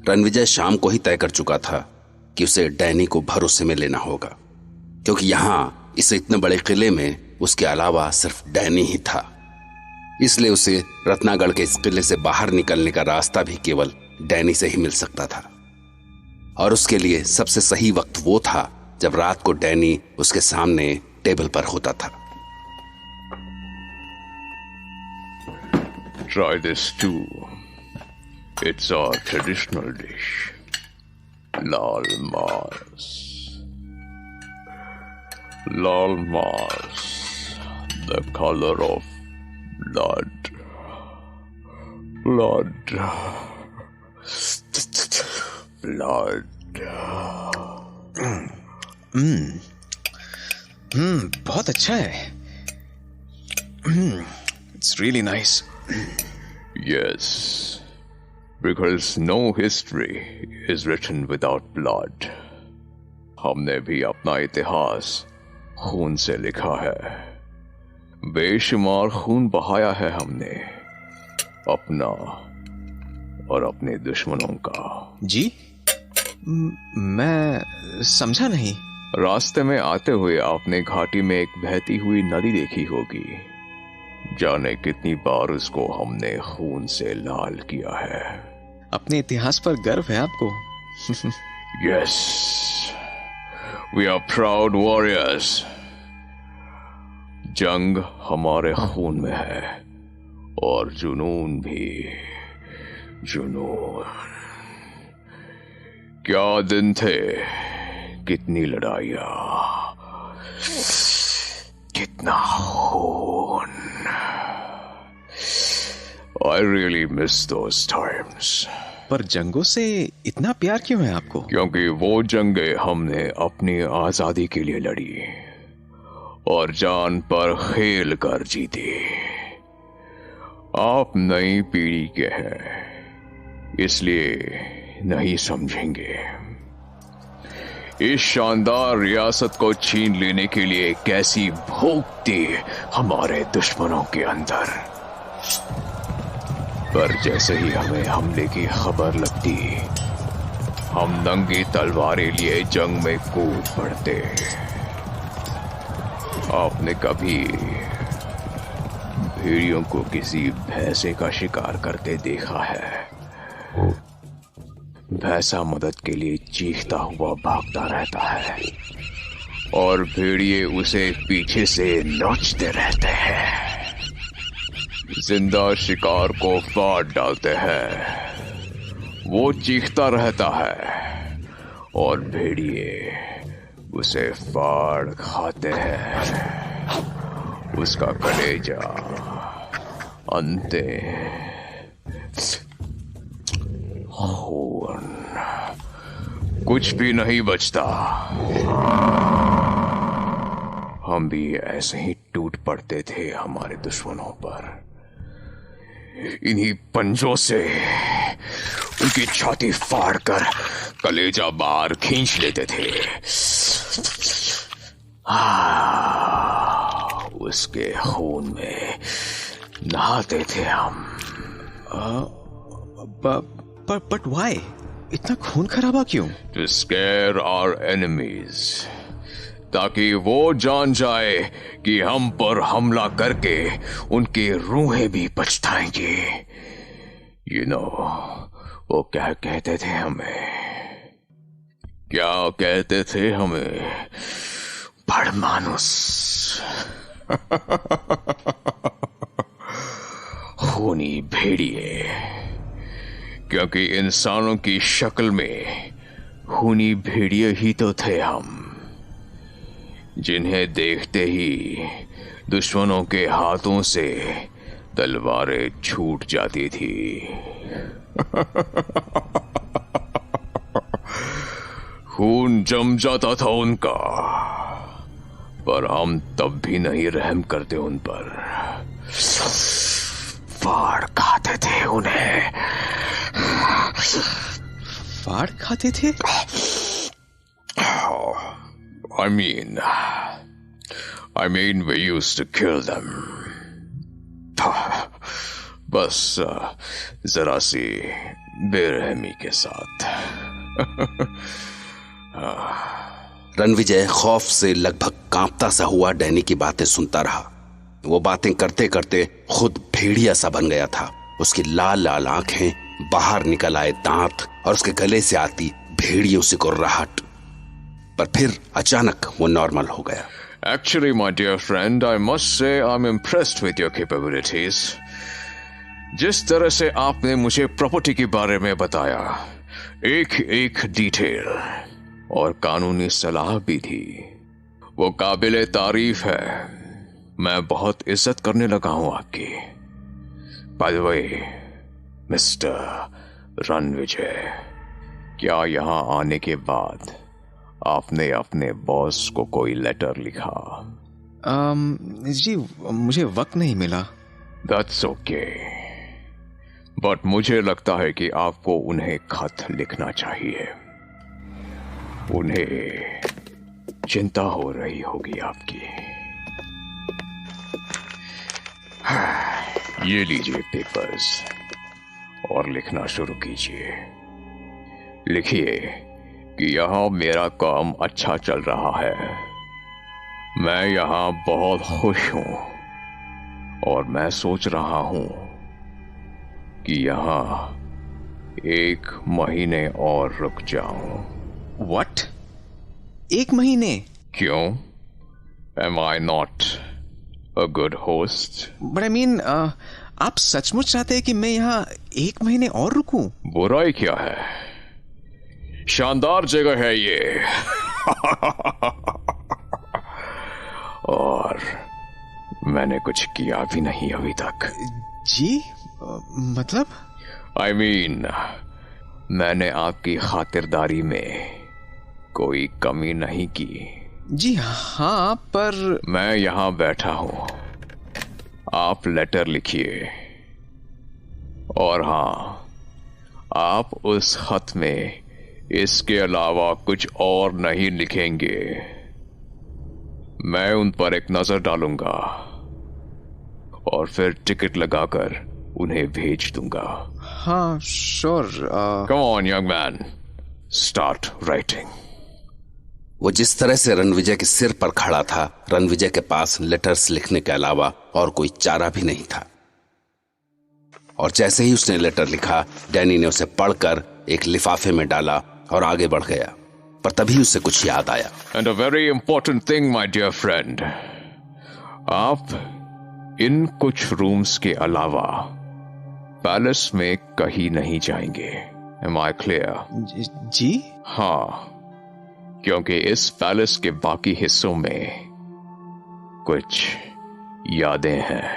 रणविजय शाम को ही तय कर चुका था कि उसे डैनी को भरोसे में लेना होगा, क्योंकि यहां इस इतने बड़े किले में उसके अलावा सिर्फ डैनी ही था। इसलिए उसे रत्नागढ़ के इस किले से बाहर निकलने का रास्ता भी केवल डैनी से ही मिल सकता था। और उसके लिए सबसे सही वक्त वो था जब रात को डैनी उसके सामने टेबल पर होता था। Try this too. It's our traditional dish. Lal Mas. Lal Mas. The color of blood. Blood. Blood. बहुत अच्छा है। It's really nice. Yes. Because no history is written without blood. हमने भी अपना इतिहास खून से लिखा है। बेशुमार खून बहाया है हमने, अपना और अपने दुश्मनों का। जी? मैं समझा नहीं। रास्ते में आते हुए आपने घाटी में एक बहती हुई नदी देखी होगी। जाने कितनी बार उसको हमने खून से लाल किया है। अपने इतिहास पर गर्व है आपको। Yes, we are proud warriors. जंग हमारे खून में है और जुनून भी। जुनून। क्या दिन थे, कितनी लड़ाइयां, कितना खून। I really miss those times. पर जंगों से इतना प्यार क्यों है आपको? क्योंकि वो जंगें हमने अपनी आजादी के लिए लड़ी और जान पर खेल कर जीती। आप नई पीढ़ी के हैं, इसलिए नहीं समझेंगे। इस शानदार रियासत को छीन लेने के लिए कैसी भूख थी हमारे दुश्मनों के अंदर। पर जैसे ही हमें हमले की खबर लगती, हम नंगी तलवारें लिए जंग में कूद पड़ते। आपने कभी भेड़ियों को किसी भैंसे का शिकार करते देखा है? भैंसा मदद के लिए चीखता हुआ भागता रहता है और भेड़िए उसे पीछे से नोचते रहते हैं। जिंदा शिकार को फाड़ डालते हैं। वो चीखता रहता है और भेड़िए उसे फाड़ खाते हैं। उसका कलेजा, अंते, खून, कुछ भी नहीं बचता। हम भी ऐसे ही टूट पड़ते थे हमारे दुश्मनों पर। इन्हीं पंजों से उनकी छाती फाड़कर कलेजा बाहर खींच लेते थे। उसके खून में नहाते थे हम। But why? इतना खून खराबा क्यों? To scare our enemies, ताकि वो जान जाए कि हम पर हमला करके उनकी रूहें भी पछताएंगी। You know, वो क्या कहते थे हमें? क्या कहते थे हमें? बड़मानुस। खूनी भेड़िए। क्योंकि इंसानों की शक्ल में खूनी भेड़िए ही तो थे हम, जिन्हें देखते ही दुश्मनों के हाथों से तलवारें छूट जाती थी। खून जम जाता था उनका, पर हम तब भी नहीं रहम करते उन पर। फाड़ खाते थे उन्हें। फाड़ खाते थे? I mean we used to kill them. बस जरा सी बेरहमी के साथ। रणविजय खौफ से लगभग कांपता सा हुआ डैनी की बातें सुनता रहा। वो बातें करते करते खुद भेड़िया सा बन गया था। उसकी लाल लाल आंखें, बाहर निकल आए दांत और उसके गले से आती भेड़ियों से कुर्राहट। पर फिर अचानक वो नॉर्मल हो गया। Actually, my dear friend, I must say I'm impressed with your capabilities. जिस तरह से आपने मुझे प्रॉपर्टी के बारे में बताया, एक एक डिटेल और कानूनी सलाह भी दी, वो काबिले तारीफ है। मैं बहुत इज्जत करने लगा हूं आपकी। By the way, mister Ranvijay, क्या यहां आने के बाद आपने अपने बॉस को कोई लेटर लिखा? जी मुझे वक्त नहीं मिला। That's okay. बट मुझे लगता है कि आपको उन्हें खत लिखना चाहिए। उन्हें चिंता हो रही होगी आपकी। ये लीजिए पेपर्स और लिखना शुरू कीजिए। लिखिए कि यहां मेरा काम अच्छा चल रहा है, मैं यहां बहुत खुश हूं और मैं सोच रहा हूं कि यहां 1 महीने और रुक जाऊं। What? 1 महीने? क्यों? Am I not a good host? But I mean, आप सचमुच चाहते हैं कि मैं यहाँ 1 महीने और रुकूं? बुराई क्या है? शानदार जगह है ये। और मैंने कुछ किया भी नहीं अभी तक। जी मतलब? I mean, मैंने आपकी खातिरदारी में कोई कमी नहीं की। जी हाँ, पर मैं यहां बैठा हूं, आप लेटर लिखिए। और हाँ, आप उस खत में इसके अलावा कुछ और नहीं लिखेंगे। मैं उन पर एक नजर डालूंगा और फिर टिकट लगाकर उन्हें भेज दूंगा। हाँ sure. Come on young man, start writing. वो जिस तरह से रणविजय के सिर पर खड़ा था, रणविजय के पास लेटर्स लिखने के अलावा और कोई चारा भी नहीं था। और जैसे ही उसने लेटर लिखा, डैनी ने उसे पढ़कर एक लिफाफे में डाला और आगे बढ़ गया। पर तभी उसे कुछ याद आया। And a very important thing my dear friend, आप इन कुछ रूम्स के अलावा पैलेस में कहीं नहीं जाएंगे। Am I clear? जी? हाँ, क्योंकि इस पैलेस के बाकी हिस्सों में कुछ यादें हैं,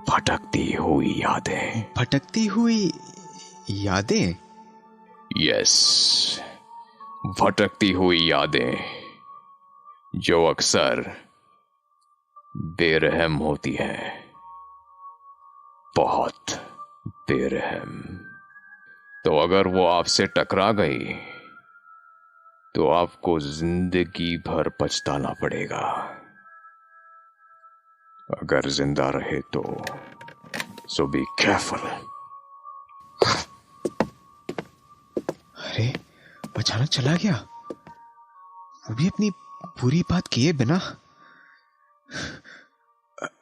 भटकती हुई यादें। भटकती हुई यादें? यस, भटकती हुई यादें जो अक्सर बेरहम होती हैं, बहुत बेरहम। तो अगर वो आपसे टकरा गई तो आपको जिंदगी भर पछताना पड़ेगा। अगर जिंदा रहे तो सो बी केयरफुल। अरे अचानक चला गया, वो भी अपनी पूरी बात किए बिना।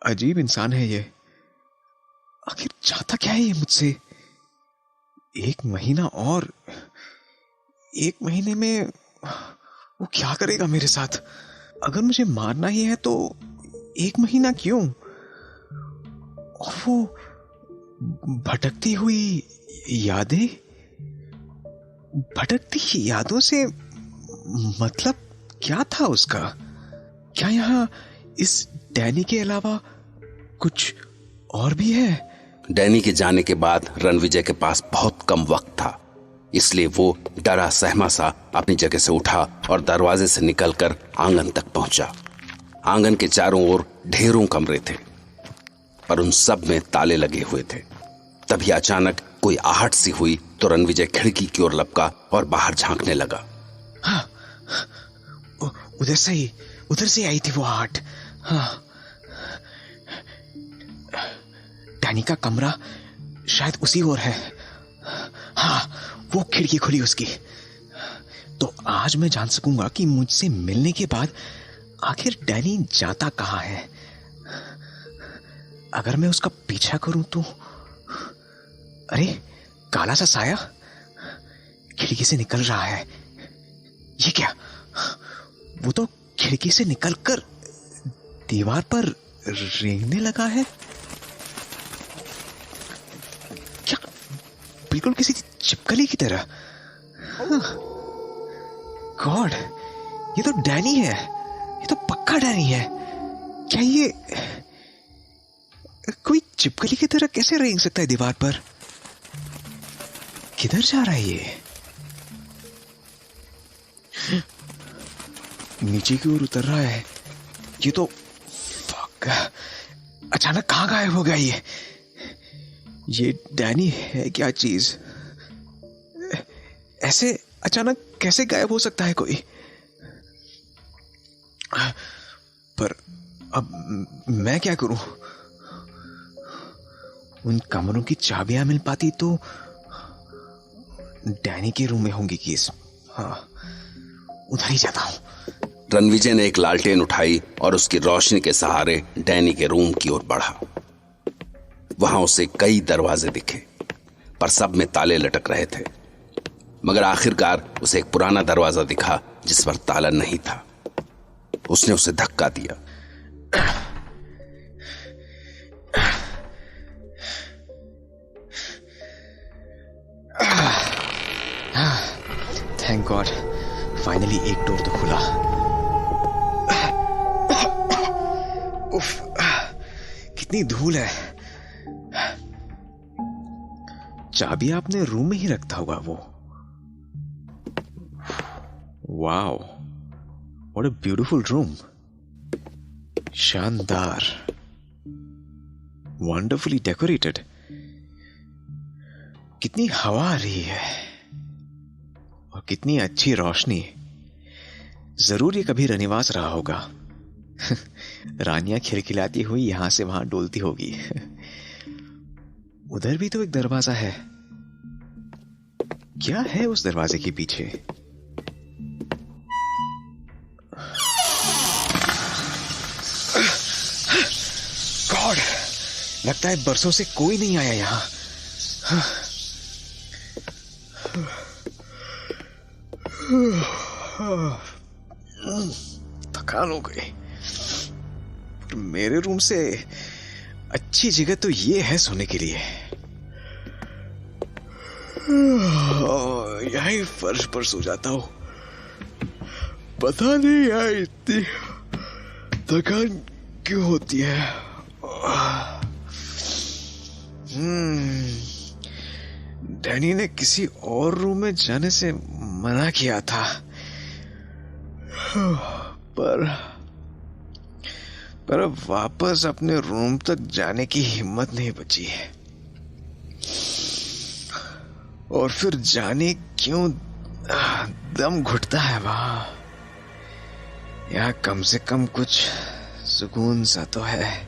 अजीब इंसान है ये। आखिर चाहता क्या है ये मुझसे? 1 महीना और 1 महीने में वो क्या करेगा मेरे साथ? अगर मुझे मारना ही है तो 1 महीना क्यों? और वो भटकती हुई यादें, भटकती यादों से मतलब क्या था उसका? क्या यहाँ इस डैनी के अलावा कुछ और भी है? डैनी के जाने के बाद रणविजय के पास बहुत कम वक्त था, इसलिए वो डरा सहमा सा अपनी जगह से उठा और दरवाजे से निकलकर आंगन तक पहुंचा। आंगन के चारों ओर ढेरों कमरे थे, पर उन सब में ताले लगे हुए थे। तभी अचानक कोई आहट सी हुई तो रणविजय खिड़की की ओर लपका और बाहर झांकने लगा। हाँ, उधर से आई थी वो आहट। हाँ, डैनी का कमरा शायद उसी ओर है। हाँ, वो खिड़की खुली उसकी। तो आज मैं जान सकूंगा कि मुझसे मिलने के बाद आखिर डैनी जाता कहाँ है। अगर मैं उसका पीछा करूं तो अरे, काला सा साया खिड़की से निकल रहा है। ये क्या? वो तो खिड़की से निकलकर दीवार पर रेंगने लगा है। क्या? बिल्कुल किसी छिपकली की तरह। गॉड, ये तो डैनी है। ये तो पक्का डैनी है। क्या ये कोई छिपकली की तरह कैसे रेंग सकता है दीवार पर? किधर जा रहा है ये? नीचे की ओर उतर रहा है। ये तो फक, अचानक कहां गायब हो गया ये? ये डैनी है क्या चीज? ऐसे अचानक कैसे गायब हो सकता है कोई? पर अब मैं क्या करूं? उन कमरों की चाबियां मिल पाती तो डैनी के रूम में होंगी कीज। हाँ, उधर ही जाता हूं। रणविजय ने एक लालटेन उठाई और उसकी रोशनी के सहारे डैनी के रूम की ओर बढ़ा। वहां उसे कई दरवाजे दिखे, पर सब में ताले लटक रहे थे। मगर आखिरकार उसे एक पुराना दरवाजा दिखा जिस पर ताला नहीं था। उसने उसे धक्का दिया। थैंक गॉड, फाइनली एक डोर तो खुला। उफ, कितनी धूल है। चाबी आपने रूम में ही रखता होगा वो। Wow, what a beautiful room. शानदार, वंडरफुली डेकोरेटेड। कितनी हवा आ रही है और कितनी अच्छी रोशनी। जरूर ये कभी रनिवास रहा होगा। रानियां खिलखिलाती हुई यहां से वहां डोलती होगी। उधर भी तो एक दरवाजा है। क्या है उस दरवाजे के पीछे? गॉड, लगता है बरसों से कोई नहीं आया यहां। थकान हो गई। मेरे रूम से अच्छी जगह तो ये है सोने के लिए। यहीं फर्श पर सो जाता हूं। पता नहीं यार इतनी थकान क्यों होती है। डैनी ने किसी और रूम में जाने से मना किया था, पर अब वापस अपने रूम तक जाने की हिम्मत नहीं बची है। और फिर जाने क्यों दम घुटता है वहां। या कम से कम कुछ सुकून सा तो है।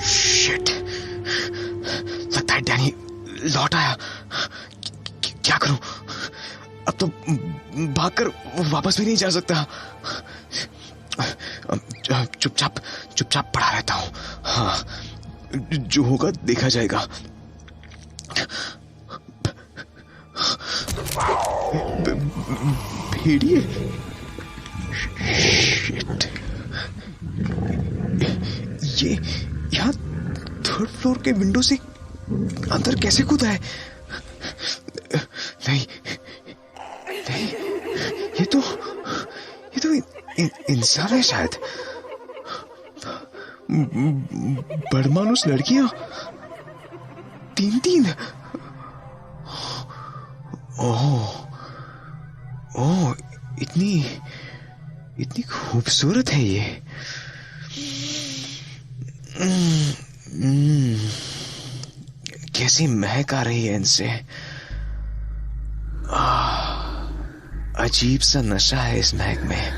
शिट, लगता है डैनी लौट आया। क्या करूं? अब तो भागकर वापस भी नहीं जा सकता। चुपचाप पड़ा रहता हूं। हाँ, जो होगा देखा जाएगा। भेड़िए, शिट, ये यहाँ थर्ड फ्लोर के विंडो से अंदर कैसे कूदा है? नहीं, ये तो इंसान है शायद। बड़मानुस लड़कियां 3-3। ओह, इतनी खूबसूरत है ये। कैसी महक आ रही है इनसे। अजीब सा नशा है इस महक में।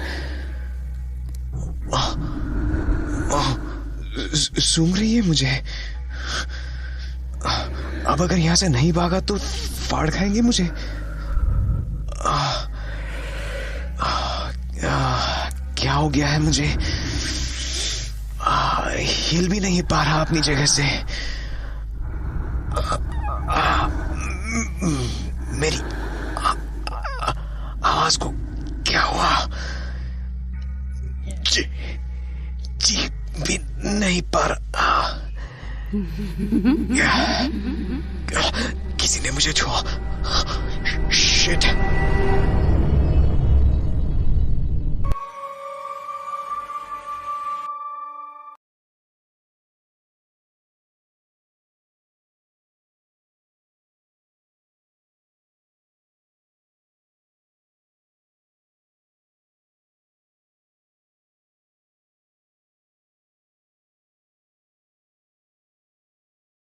सूंघ रही है मुझे। अब अगर यहां से नहीं भागा तो फाड़ खाएंगे मुझे। क्या हो गया है मुझे? हिल भी नहीं पा रहा अपनी जगह से। मेरी आवाज को क्या हुआ? जी भी नहीं पा रहा। किसी ने मुझे छुआ। शिट।